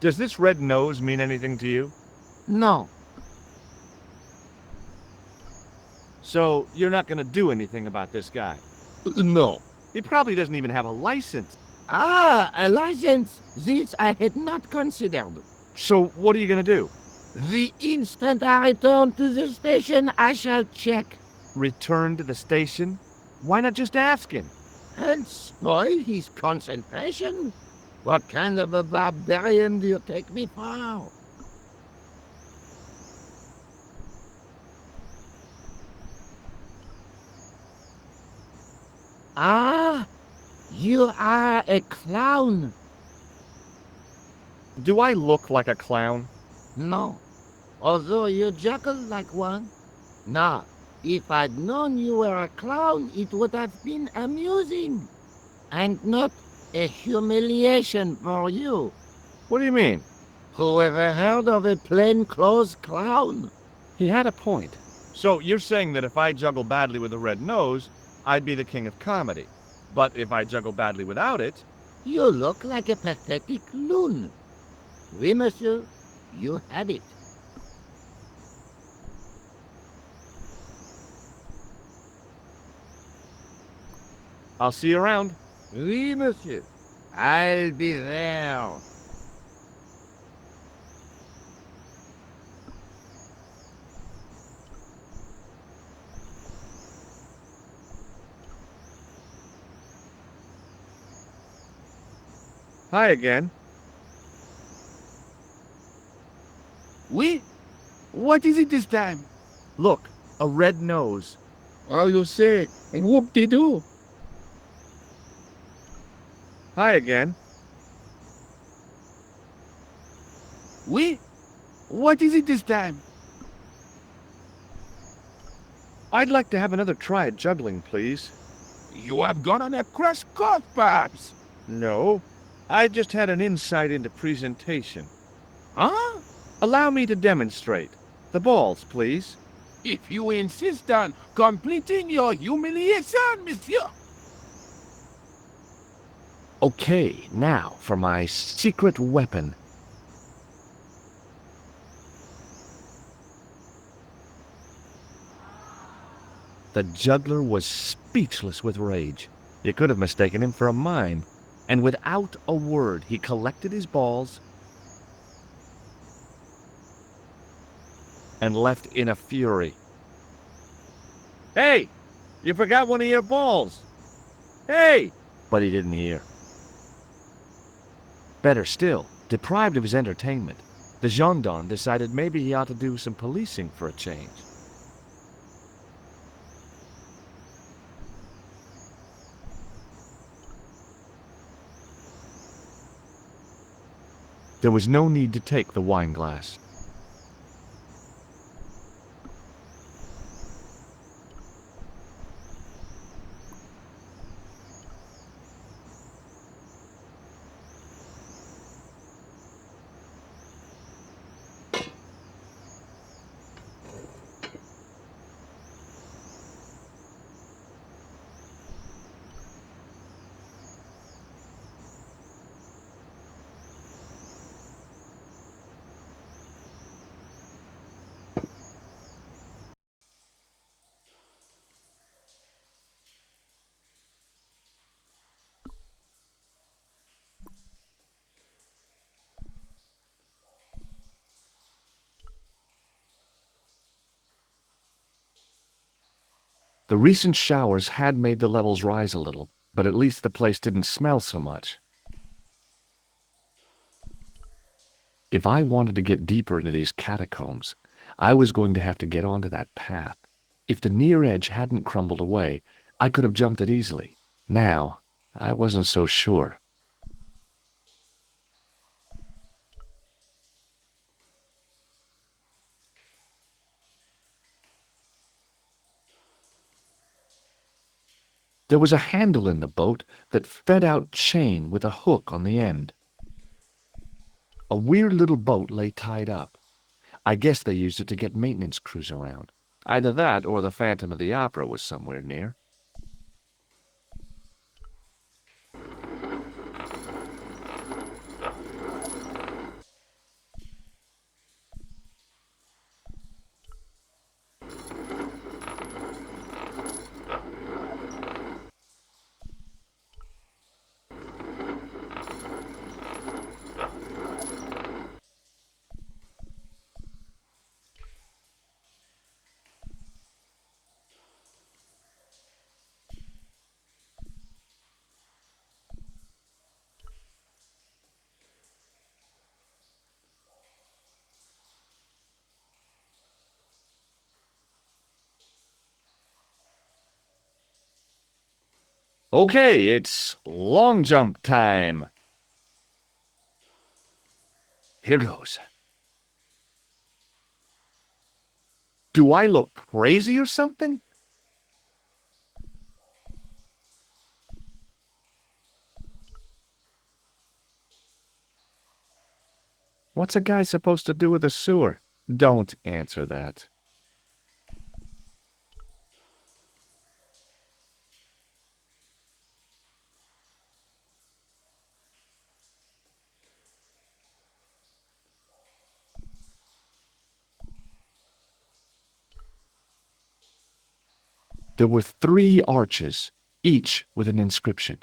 Does this red nose mean anything to you? No. So, you're not gonna do anything about this guy? No. He probably doesn't even have a license. Ah, a license. This I had not considered. So, what are you gonna do? The instant I return to the station, I shall check. Return to the station? Why not just ask him? And spoil his concentration? What kind of a barbarian do you take me for? Ah, you are a clown. Do I look like a clown? No, although you chuckle like one. Now, if I'd known you were a clown, it would have been amusing, and not a humiliation for you. What do you mean? Who ever heard of a plainclothes clown? He had a point. So, you're saying that if I juggle badly with a red nose, I'd be the king of comedy. But if I juggle badly without it, You look like a pathetic loon. Oui, monsieur, you had it. I'll see you around. Oui, monsieur, I'll be there. Hi again. Oui? What is it this time? Look, a red nose. Oh, you say, and whoop-de-doo. Hi again. Oui? What is it this time? I'd like to have another try at juggling, please. You have gone on a crash course, perhaps. No, I just had an insight into presentation. Huh? Allow me to demonstrate. The balls, please. If you insist on completing your humiliation, monsieur. Okay, now for my secret weapon. The juggler was speechless with rage. You could have mistaken him for a mime. And without a word, he collected his balls and left in a fury. Hey! You forgot one of your balls! Hey! But he didn't hear. Better still, deprived of his entertainment, the gendarme decided maybe he ought to do some policing for a change. There was no need to take the wine glass. The recent showers had made the levels rise a little, but at least the place didn't smell so much. If I wanted to get deeper into these catacombs, I was going to have to get onto that path. If the near edge hadn't crumbled away, I could have jumped it easily. Now, I wasn't so sure. There was a handle in the boat that fed out chain with a hook on the end. A weird little boat lay tied up. I guess they used it to get maintenance crews around. Either that or the Phantom of the Opera was somewhere near. Okay, it's long jump time. Here goes. Do I look crazy or something? What's a guy supposed to do with a sewer? Don't answer that. There were 3 arches, each with an inscription.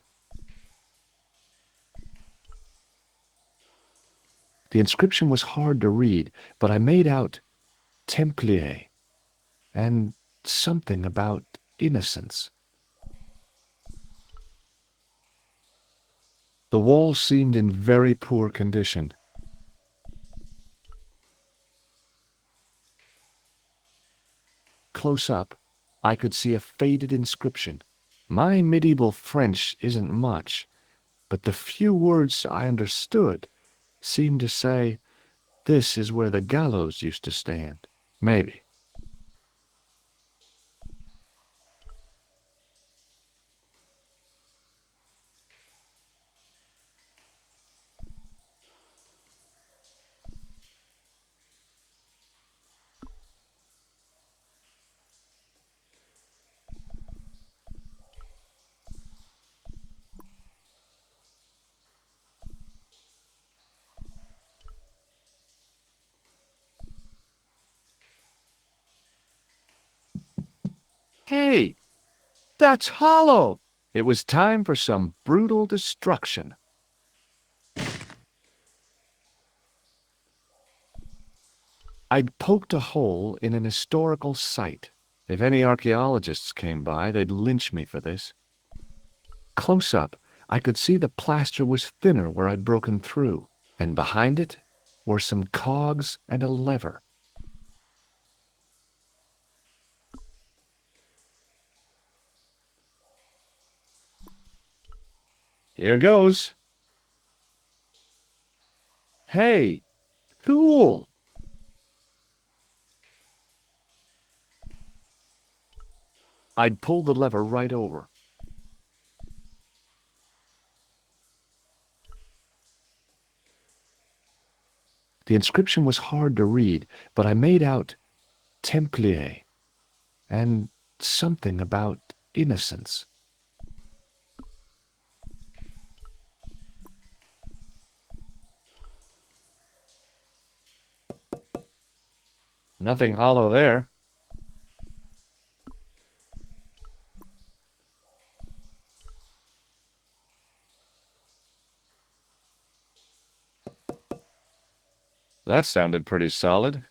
The inscription was hard to read, but I made out Templier and something about innocence. The wall seemed in very poor condition. Close up, I could see a faded inscription. My medieval French isn't much, but the few words I understood seemed to say, "This is where the gallows used to stand." Maybe. Hey, that's hollow! It was time for some brutal destruction. I'd poked a hole in an historical site. If any archaeologists came by, they'd lynch me for this. Close up, I could see the plaster was thinner where I'd broken through, and behind it were some cogs and a lever. Here goes. Hey, cool! I'd pull the lever right over. The inscription was hard to read, but I made out Templier and something about innocence. Nothing hollow there. That sounded pretty solid.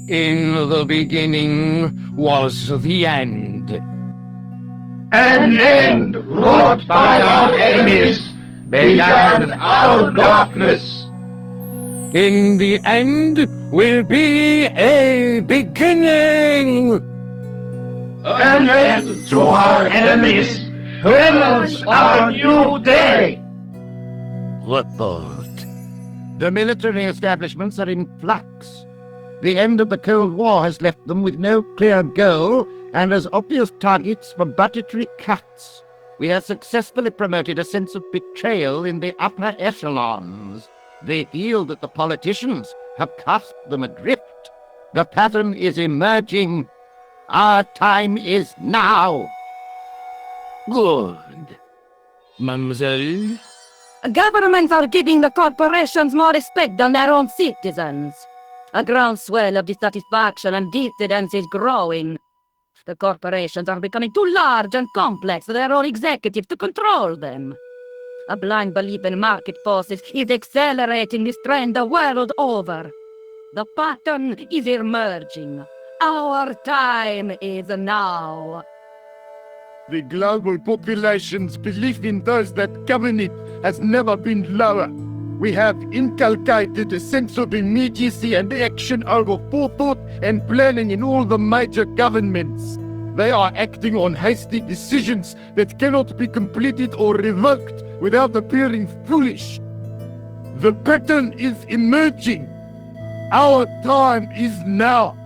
In the beginning was the end. An end wrought by our enemies began our darkness. In the end will be a beginning. An end to our enemies heralds our new day. Report. The military establishments are in flux. The end of the Cold War has left them with no clear goal and as obvious targets for budgetary cuts. We have successfully promoted a sense of betrayal in the upper echelons. They feel that the politicians have cast them adrift. The pattern is emerging. Our time is now. Good. Mademoiselle? Governments are giving the corporations more respect than their own citizens. A groundswell of dissatisfaction and dissidence is growing. The corporations are becoming too large and complex for their own executives to control them. A blind belief in market forces is accelerating this trend the world over. The pattern is emerging. Our time is now. The global population's belief in those that govern it has never been lower. We have inculcated a sense of immediacy and action over forethought and planning in all the major governments. They are acting on hasty decisions that cannot be completed or revoked without appearing foolish. The pattern is emerging. Our time is now.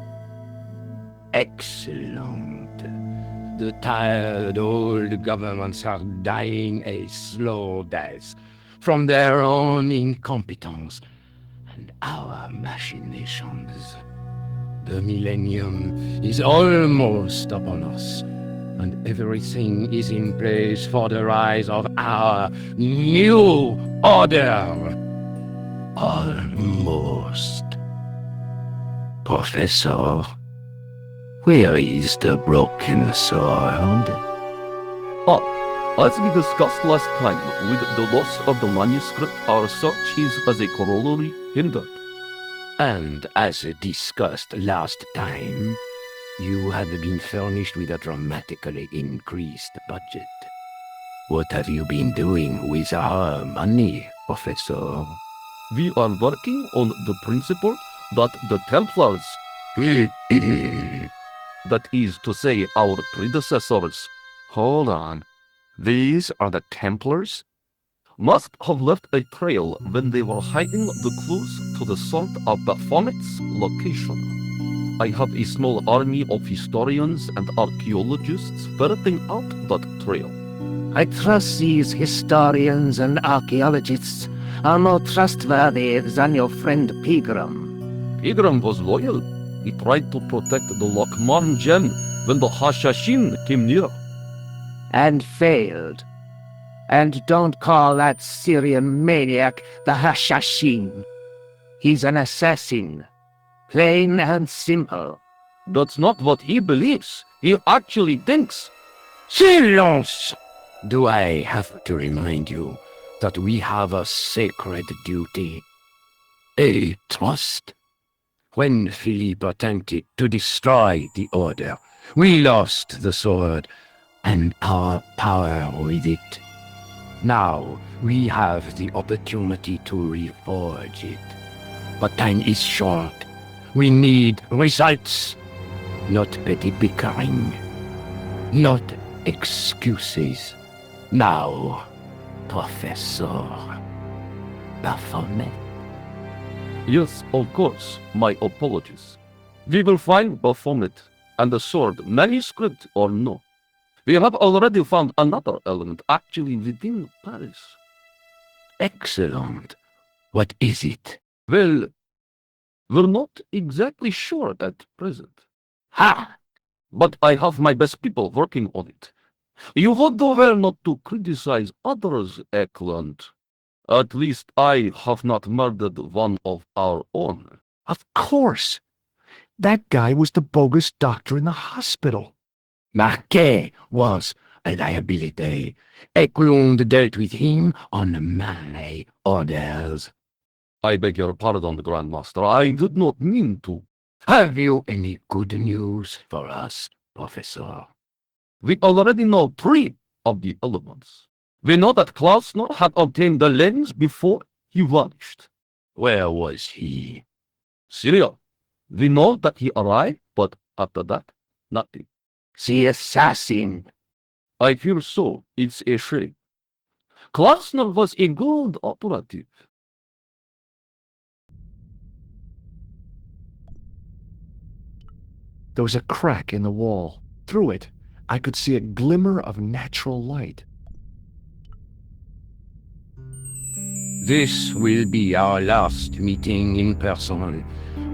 Excellent. The tired old governments are dying a slow death from their own incompetence and our machinations. The millennium is almost upon us, and everything is in place for the rise of our new order. Almost. Professor, where is the broken sword? As we discussed last time, with the loss of the manuscript, our search is as a corollary hindered. And as discussed last time, you have been furnished with a dramatically increased budget. What have you been doing with our money, Professor? We are working on the principle that the Templars, that is to say our predecessors, hold on, these are the Templars? Must have left a trail when they were hiding the clues to the sort of Baphomet's location. I have a small army of historians and archaeologists ferreting out that trail. I trust these historians and archaeologists are more trustworthy than your friend Pegram. Pegram was loyal. He tried to protect the Lokman gem when the Hashashin came near. And failed. And don't call that Syrian maniac the Hashashin. He's an assassin. Plain and simple. That's not what he believes. He actually thinks. Silence! Do I have to remind you that we have a sacred duty? A trust? When Philippe attempted to destroy the Order, we lost the sword and our power with it. Now we have the opportunity to reforge it. But time is short. We need results, not petty bickering, not excuses. Now, Professor Baphomet. Yes, of course. My apologies. We will find Baphomet and the sword, manuscript or no. We have already found another element actually within Paris. Excellent. What is it? Well, we're not exactly sure at present. Ha! But I have my best people working on it. You would do well not to criticize others, Eklund. At least I have not murdered one of our own. Of course. That guy was the bogus doctor in the hospital. Marquet was a liability. Eklund dealt with him on my orders. I beg your pardon, Grand Master. I did not mean to. Have you any good news for us, Professor? We already know 3 of the elements. We know that Klausner had obtained the lens before he vanished. Where was he? Syria. We know that he arrived, but after that, nothing. The assassin. I fear so. It's a shame. Klausner was a good operative. There was a crack in the wall. Through it, I could see a glimmer of natural light. This will be our last meeting in person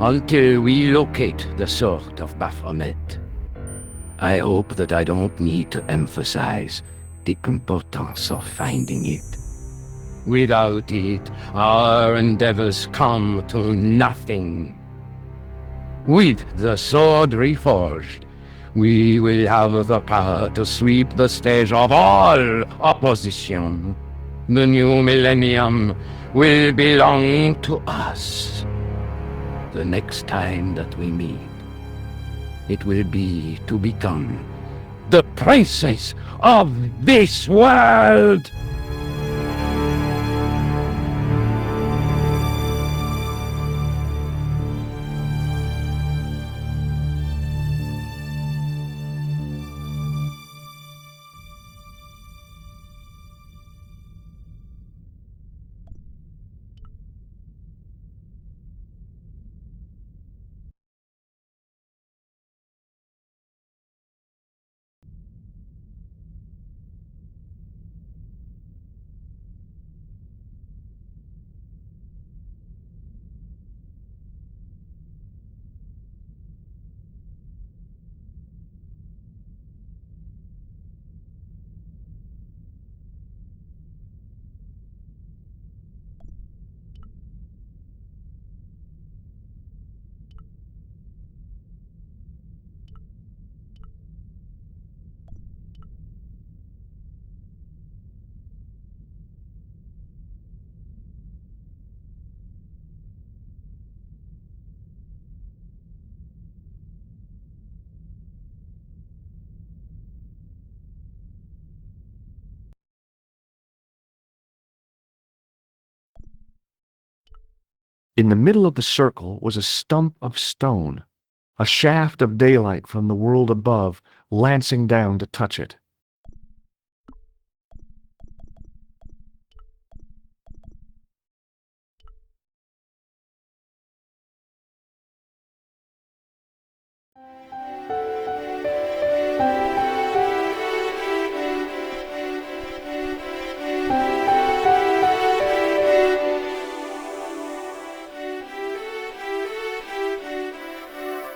until we locate the sword of Baphomet. I hope that I don't need to emphasize the importance of finding it. Without it, our endeavors come to nothing. With the sword reforged, we will have the power to sweep the stage of all opposition. The new millennium will belong to us. The next time that we meet, it will be to become the princess of this world! In the middle of the circle was a stump of stone, a shaft of daylight from the world above lancing down to touch it.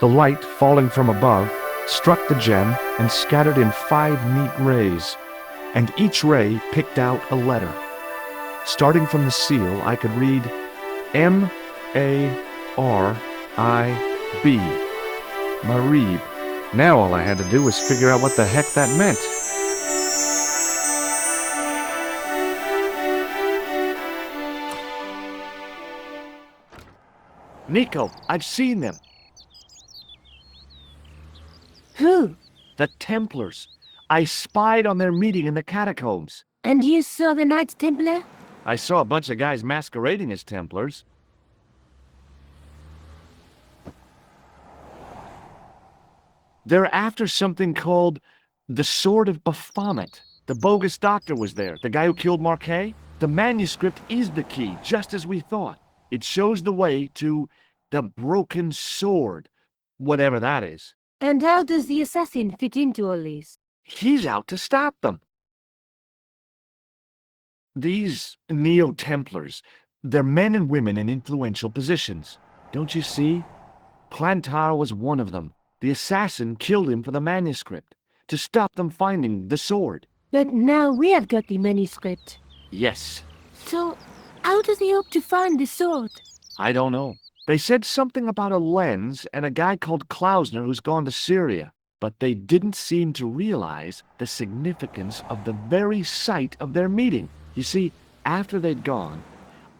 The light, falling from above, struck the gem and scattered in 5 neat rays, and each ray picked out a letter. Starting from the seal, I could read M-A-R-I-B, Marib. Now all I had to do was figure out what the heck that meant. Nico, I've seen them. Who? The Templars. I spied on their meeting in the catacombs. And you saw the Knights Templar? I saw a bunch of guys masquerading as Templars. They're after something called the Sword of Baphomet. The bogus doctor was there, the guy who killed Marquet. The manuscript is the key, just as we thought. It shows the way to the broken sword, whatever that is. And how does the assassin fit into all this? He's out to stop them. These Neo-Templars, they're men and women in influential positions. Don't you see? Clantar was one of them. The assassin killed him for the manuscript, to stop them finding the sword. But now we have got the manuscript. Yes. So, how does he hope to find the sword? I don't know. They said something about a lens and a guy called Klausner who's gone to Syria, but they didn't seem to realize the significance of the very site of their meeting. You see, after they'd gone,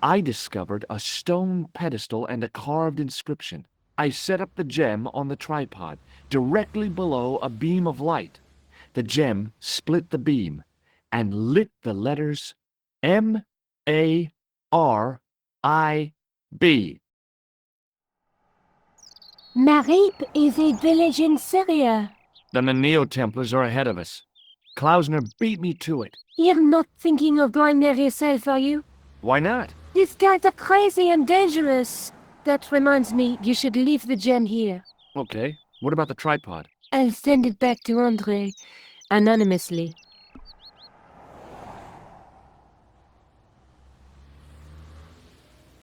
I discovered a stone pedestal and a carved inscription. I set up the gem on the tripod, directly below a beam of light. The gem split the beam and lit the letters M-A-R-I-B. Marib is a village in Syria. Then the Neo-Templars are ahead of us. Klausner beat me to it. You're not thinking of going there yourself, are you? Why not? These guys are crazy and dangerous. That reminds me, you should leave the gem here. Okay, What about the tripod? I'll send it back to Andre, anonymously.